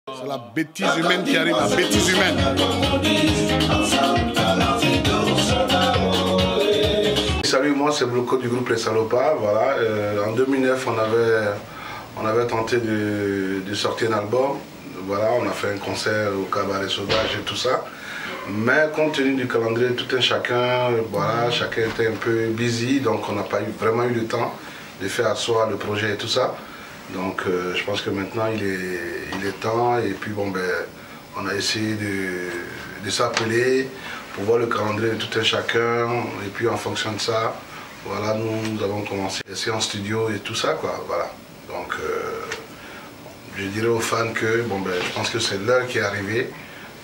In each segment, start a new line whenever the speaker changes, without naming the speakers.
C'est la bêtise humaine qui arrive, la bêtise humaine.
Salut, moi c'est Bloco du groupe Les Salopards. Voilà. En 2009, on avait tenté de sortir un album. Voilà, on a fait un concert au Cabaret Sauvage et tout ça. Mais compte tenu du calendrier, tout un chacun, voilà, chacun était un peu busy, donc on n'a pas vraiment eu le temps de faire asseoir le projet et tout ça. Donc je pense que maintenant il est temps, et puis bon ben on a essayé de s'appeler pour voir le calendrier de tout un chacun, et puis en fonction de ça, voilà, nous avons commencé à essayer en studio et tout ça quoi, voilà. Donc je dirais aux fans que bon ben je pense que c'est l'heure qui est arrivée,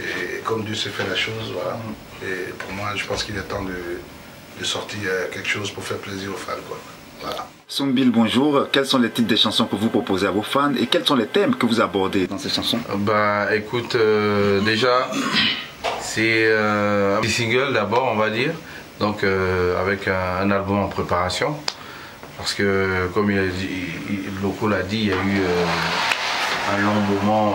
et comme Dieu sait faire la chose, voilà. Et pour moi je pense qu'il est temps de sortir quelque chose pour faire plaisir aux fans quoi. Voilà.
Sombil, bonjour. Quels sont les titres des chansons que vous proposez à vos fans et quels sont les thèmes que vous abordez dans ces chansons?
Bah écoute, déjà c'est un petit single d'abord on va dire, donc avec un album en préparation, parce que comme Bloco l'a dit, il y a eu un long moment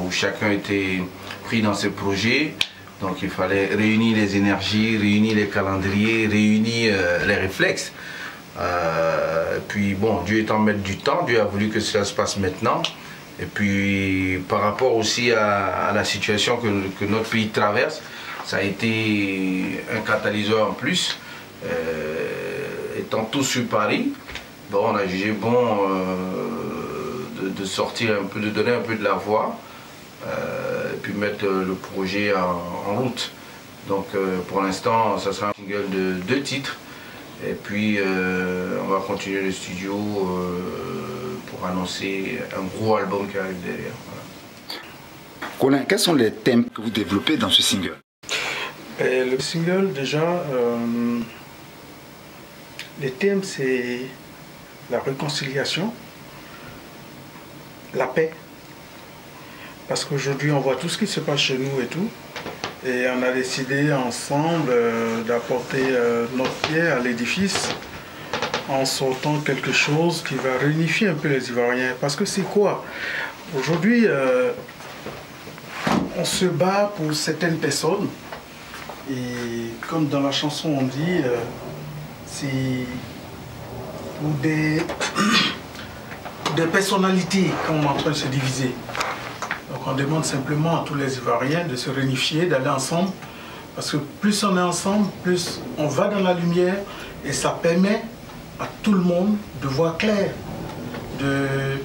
où chacun était pris dans ses projets, donc il fallait réunir les énergies, réunir les calendriers, réunir les réflexes. Puis bon, Dieu étant maître du temps, Dieu a voulu que cela se passe maintenant. Et puis par rapport aussi à la situation que notre pays traverse, ça a été un catalyseur en plus. Étant tous sur Paris, bon, on a jugé bon de sortir un peu, de donner un peu de la voix, et puis mettre le projet en route. Donc pour l'instant, ça sera un single de 2 titres. Et puis on va continuer le studio pour annoncer un gros album qui arrive derrière. Voilà.
Colin, quels sont les thèmes que vous développez dans ce single?
Le single, déjà, les thèmes, c'est la réconciliation, la paix. Parce qu'aujourd'hui, on voit tout ce qui se passe chez nous et tout. Et on a décidé ensemble d'apporter notre pierre à l'édifice en sortant quelque chose qui va réunifier un peu les Ivoiriens. Parce que c'est quoi? Aujourd'hui, on se bat pour certaines personnes. Et comme dans la chanson on dit, c'est pour des personnalités qu'on est en train de se diviser. Donc on demande simplement à tous les Ivoiriens de se réunifier, d'aller ensemble, parce que plus on est ensemble, plus on va dans la lumière, et ça permet à tout le monde de voir clair, de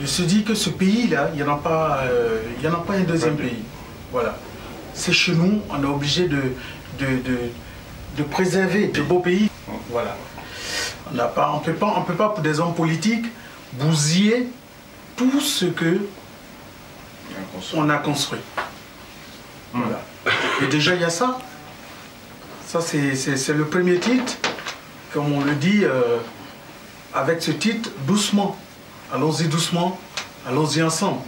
se dire que ce pays-là, il n'y en a pas un deuxième pays. Voilà. C'est chez nous, on est obligé de préserver de beaux pays. Voilà. On ne peut pas pour des hommes politiques bousiller tout ce que on a construit. Voilà. Et déjà il y a ça. Ça c'est le premier titre. Comme on le dit, avec ce titre, doucement. Allons-y doucement, allons-y ensemble.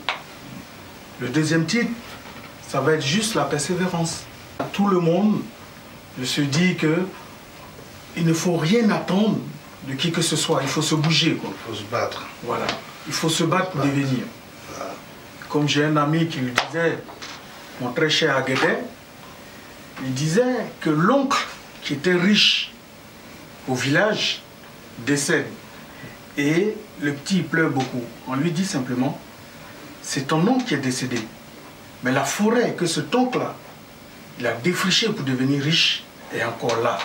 Le deuxième titre, ça va être juste la persévérance. Tout le monde se dit que il ne faut rien attendre de qui que ce soit. Il faut se bouger, quoi.
Il faut se battre.
Voilà. Il faut se battre pour devenir. Comme j'ai un ami qui lui disait, mon très cher Aguedé, il disait que l'oncle qui était riche au village décède. Et le petit pleure beaucoup. On lui dit simplement, c'est ton oncle qui est décédé. Mais la forêt que cet oncle-là, il a défriché pour devenir riche, est encore là.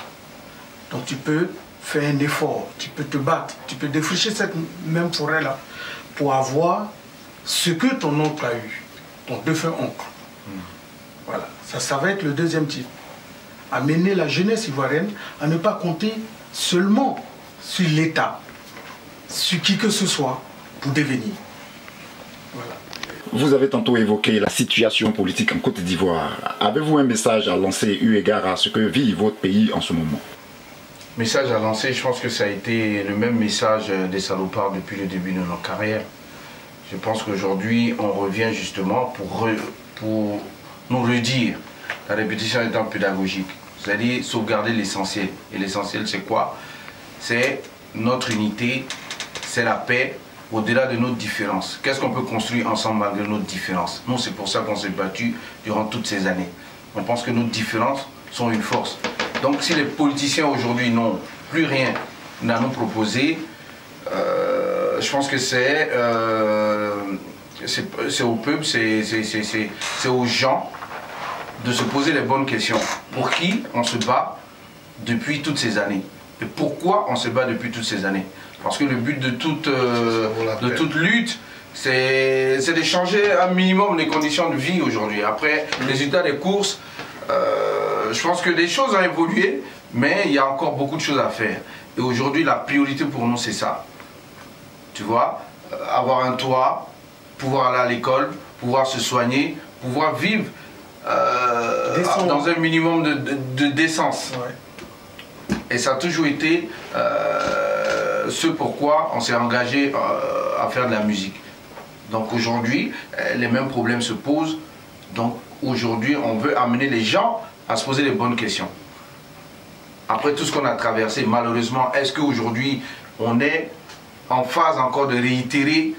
Donc tu peux faire un effort, tu peux te battre, tu peux défricher cette même forêt-là pour avoir ce que ton oncle a eu, ton défunt oncle. Voilà, ça va être le deuxième titre. Amener la jeunesse ivoirienne à ne pas compter seulement sur l'État, sur qui que ce soit, pour devenir. Voilà.
Vous avez tantôt évoqué la situation politique en Côte d'Ivoire. Avez-vous un message à lancer eu égard à ce que vit votre pays en ce moment?
Message à lancer, je pense que ça a été le même message des Salopards depuis le début de notre carrière. Je pense qu'aujourd'hui, on revient justement pour nous redire, la répétition étant pédagogique, c'est-à-dire sauvegarder l'essentiel. Et l'essentiel, c'est quoi? C'est notre unité, c'est la paix, au-delà de nos différences. Qu'est-ce qu'on peut construire ensemble malgré nos différences? Nous, c'est pour ça qu'on s'est battu durant toutes ces années. On pense que nos différences sont une force. Donc si les politiciens aujourd'hui n'ont plus rien à nous proposer, je pense que c'est au peuple, c'est aux gens de se poser les bonnes questions. Pour qui on se bat depuis toutes ces années? Et pourquoi on se bat depuis toutes ces années? Parce que le but de toute lutte, c'est de changer un minimum les conditions de vie aujourd'hui. Après, les résultats des courses, je pense que les choses ont évolué, mais il y a encore beaucoup de choses à faire. Et aujourd'hui, la priorité pour nous, c'est ça. Tu vois, avoir un toit, pouvoir aller à l'école, pouvoir se soigner, pouvoir vivre dans un minimum de décence. Ouais. Et ça a toujours été ce pourquoi on s'est engagé à faire de la musique. Donc aujourd'hui, les mêmes problèmes se posent. Donc aujourd'hui, on veut amener les gens à se poser les bonnes questions. Après tout ce qu'on a traversé, malheureusement, est-ce qu'aujourd'hui, on est en phase encore de réitérer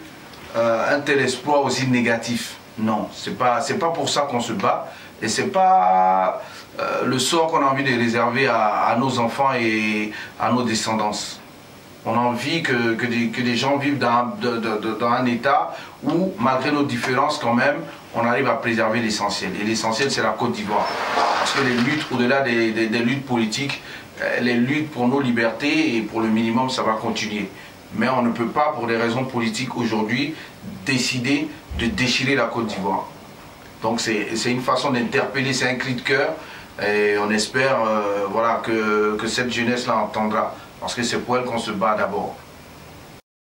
un tel exploit aussi négatif? Non, c'est pas pour ça qu'on se bat. Et c'est pas le sort qu'on a envie de réserver à nos enfants et à nos descendants. On a envie que des gens vivent dans un état où, malgré nos différences quand même, on arrive à préserver l'essentiel. Et l'essentiel, c'est la Côte d'Ivoire. Parce que les luttes, au-delà des luttes politiques, les luttes pour nos libertés et pour le minimum, ça va continuer. Mais on ne peut pas, pour des raisons politiques aujourd'hui, décider de déchirer la Côte d'Ivoire. Donc c'est une façon d'interpeller, c'est un cri de cœur. Et on espère voilà, que cette jeunesse-là entendra. Parce que c'est pour elle qu'on se bat d'abord.